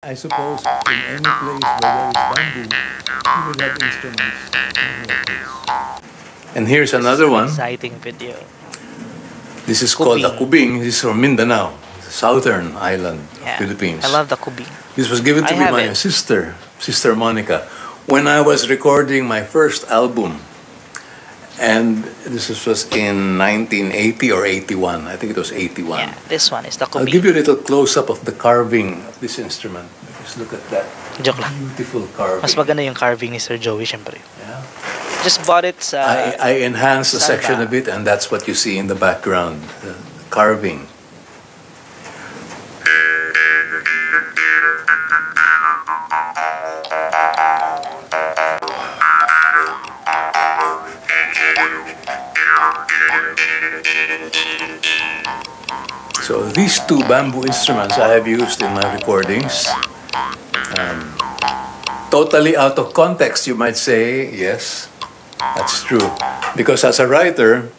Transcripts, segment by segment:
I suppose in any place where there is bamboo, you will have instruments like this. And here's This is another an one. exciting video. This is called a Kubing. kubing. This is from Mindanao, southern island of Yeah, Philippines. I love the kubing. This was given to I me have by it. my sister, Sister Monica, when I was recording my first album. And was in 1980 or 81. I think it was 81. Yeah, this one is the I'll kubing. give you a little close-up of the carving of this instrument. Just look at that Joke lang. beautiful carving. Mas maganda yung carving ni Sir Joey, syempre. Yeah. Just bought it sa... I enhanced the Salva. section a bit, and that's what you see in the background, the carving. So these two bamboo instruments I have used in my recordings. Totally out of context, you might say. Yes, that's true. Because as a writer,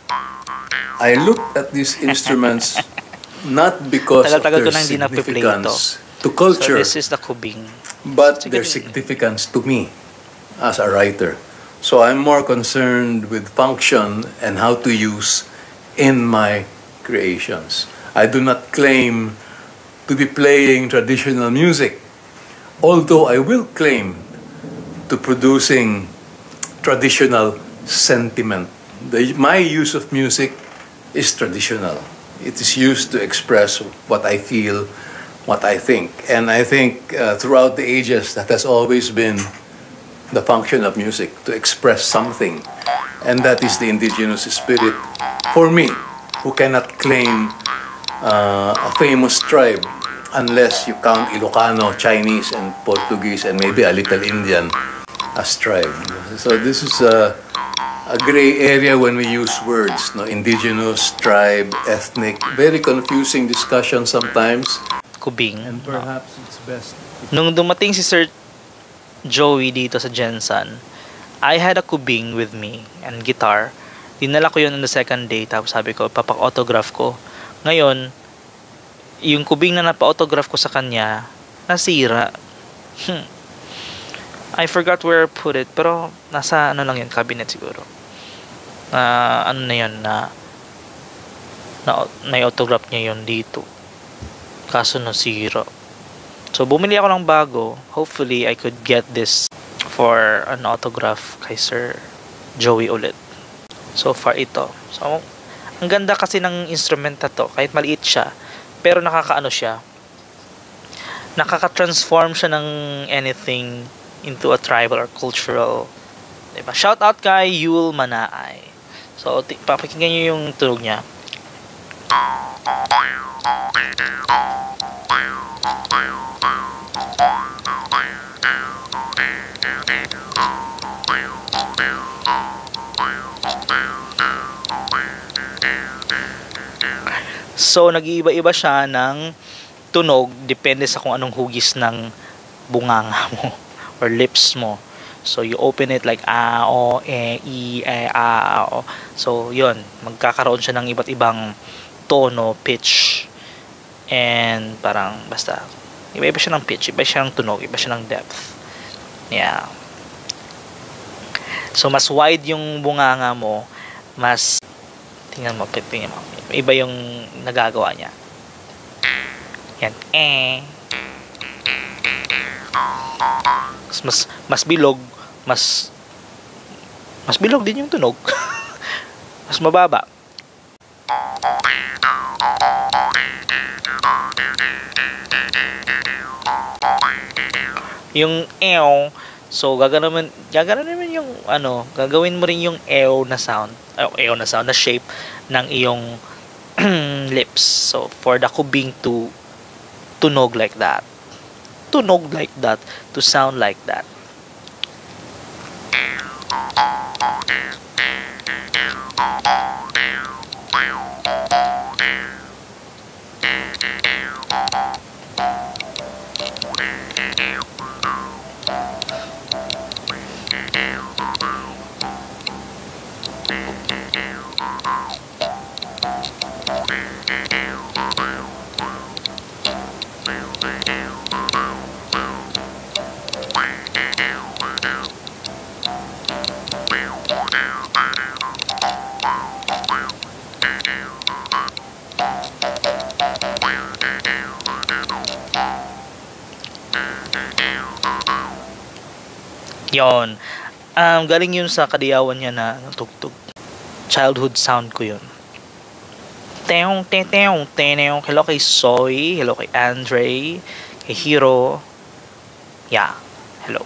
I looked at these instruments not because of Tagal-tagal their ko nang hindi na-play significance to So culture, this is the kubing. but Sige their din. significance to me as a writer. So I'm more concerned with function and how to use in my creations. I do not claim to be playing traditional music, although I will claim to producing traditional sentiment. My use of music is traditional. It is used to express what I feel, what I think. And I think throughout the ages, that has always been the function of music, to express something. And that is the indigenous spirit for me, who cannot claim a famous tribe unless you count Ilocano, Chinese, and Portuguese, and maybe a little Indian as tribe. So this is a gray area when we use words, no? Indigenous, tribe, ethnic. Very confusing discussion sometimes. Kubing. And perhaps it's best. Nung dumating si Sir Joey dito sa Jensen, I had a kubing with me and guitar. Dinala ko yun on the second day. Tapos sabi ko, papak-autograph ko. Ngayon, yung kubing na napa-autograph ko sa kanya, nasira. I forgot where I put it. Pero nasa ano lang yun, cabinet siguro. Ano na yun, na-autograph niya yun dito. Kaso nasira. So, bumili ako ng bago. Hopefully, I could get this for an autograph kay Sir Joey ulit. So far, ito. So, ang ganda kasi ng instrument na to. Kahit maliit siya. Pero nakakaano siya. Nakaka-transform siya ng anything into a tribal or cultural. Diba? Shout out kay Yul Manaay. So, papakinggan nyo yung tunog niya. So, nag-iiba-iba siya ng tunog depende sa kung anong hugis ng bunganga mo or lips mo. So, you open it like a, o, e, i, e, a, o. So, yun. Magkakaroon siya ng iba't ibang tono, pitch, and parang basta iba-iba siya ng pitch, iba siya ng tunog, iba siya ng depth. Yeah. So, mas wide yung bunganga mo, mas tingnan mo, iba yung nagagawa niya. Yan. Mas bilog, mas bilog din yung tunog. Mas mababa. Yung ew, so gagawin naman yung ano, gagawin mo rin yung ew na sound na shape ng iyong lips. So for the kubing to tunog like that, to sound like that. Yon. Galing yun sa kadiyawan niya na tugtog. Childhood sound ko yun. Teong, teong, teong. Hello kay Soy. Hello kay Andre. Kay Hiro. Yeah. Hello.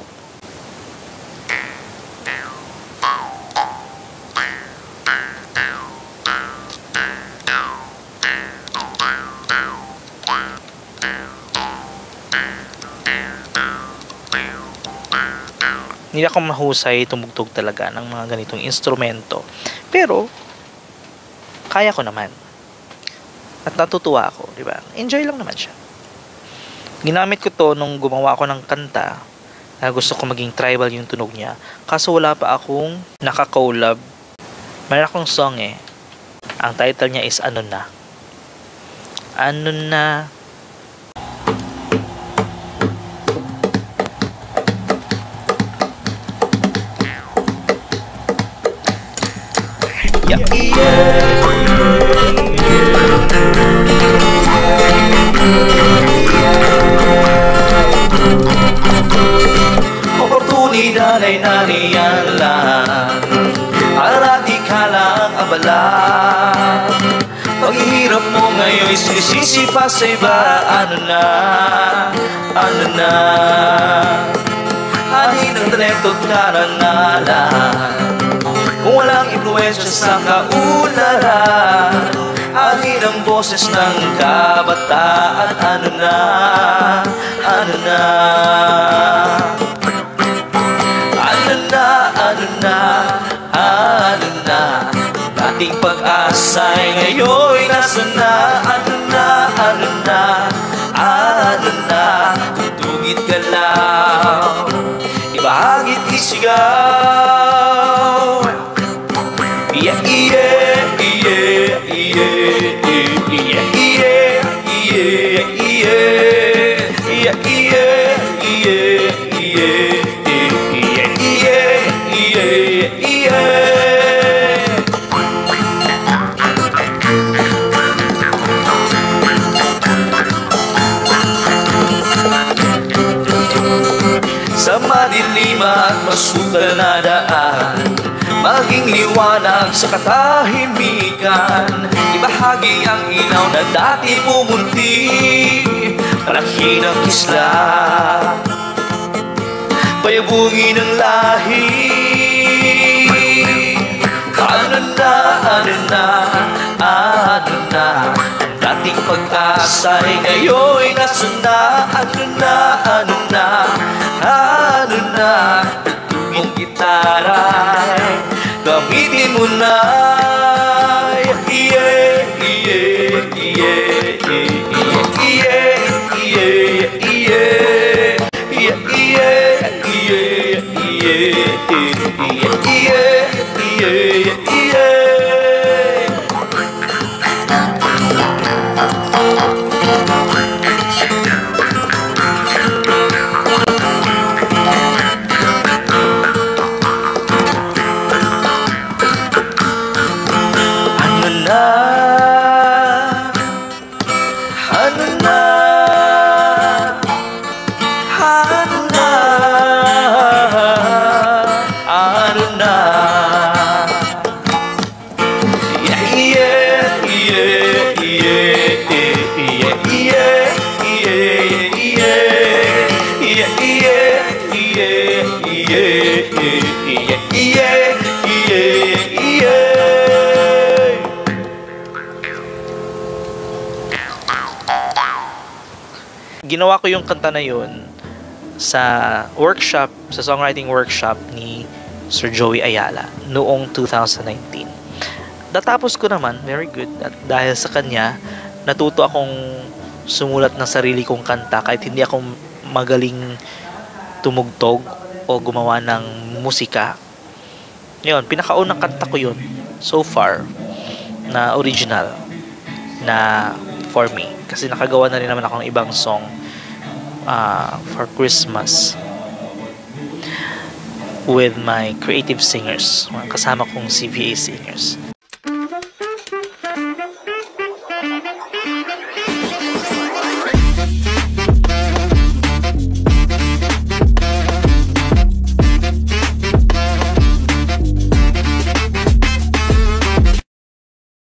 Hindi ako mahusay tumugtog talaga ng mga ganitong instrumento. Pero, kaya ko naman. At natutuwa ako, di ba? Enjoy lang naman siya. Ginamit ko to nung gumawa ako ng kanta na gusto ko maging tribal yung tunog niya. Kaso wala pa akong naka-collab. Mayroon akong song eh. Ang title niya is Ano Na. Ano Na. Oportunidad ay nariyan lang para di ka lang abala. Paghihirap mo ngayon'y sinisisi pa sa iba. Ano na, ano na, anin ang talento at karangalan. Kung walang impluensya sa kaularan, anin ang boses ng kabataan. Ano na, ano na, ano na, ano na, ano na. Dating pag-asa'y ngayon'y nasa na. Ano na, ano na, ano na. Tugit ka lang, ibahagit isigaw. Yeah, yeah, yeah, yeah, yeah, yeah, yeah, yeah, yeah, yeah, yeah. Sa madilim at masukal na daan, maging liwanag sa katahimikan. Ibahagi ang ilaw na dati pumunti, palaki ng isla, payabungin ng lahi. Ano na, ano na, ano na. Ang dating pag-asa'y ngayon'y nasa na. Ano na, ano na, ano na. Mong gitara, gamitin mo na. Yeah, yeah, yeah, yeah, yeah, yeah, yeah, yeah, yeah, yeah. Ano na, ano na, ano na, ano na. Yeah, yeah, yeah, yeah, yeah, yeah, yeah, yeah. Ginawa ko yung kanta na yun sa workshop, sa songwriting workshop ni Sir Joey Ayala noong 2019. Natapos ko naman, very good. At dahil sa kanya, natuto akong sumulat ng sarili kong kanta kahit hindi ako magaling tumugtog o gumawa ng musika. Yun, pinakaunang kanta ko yun so far na original na for me. Kasi nakagawa na rin naman ako ng ibang song for Christmas with my creative singers, mga kasama kong CVA singers.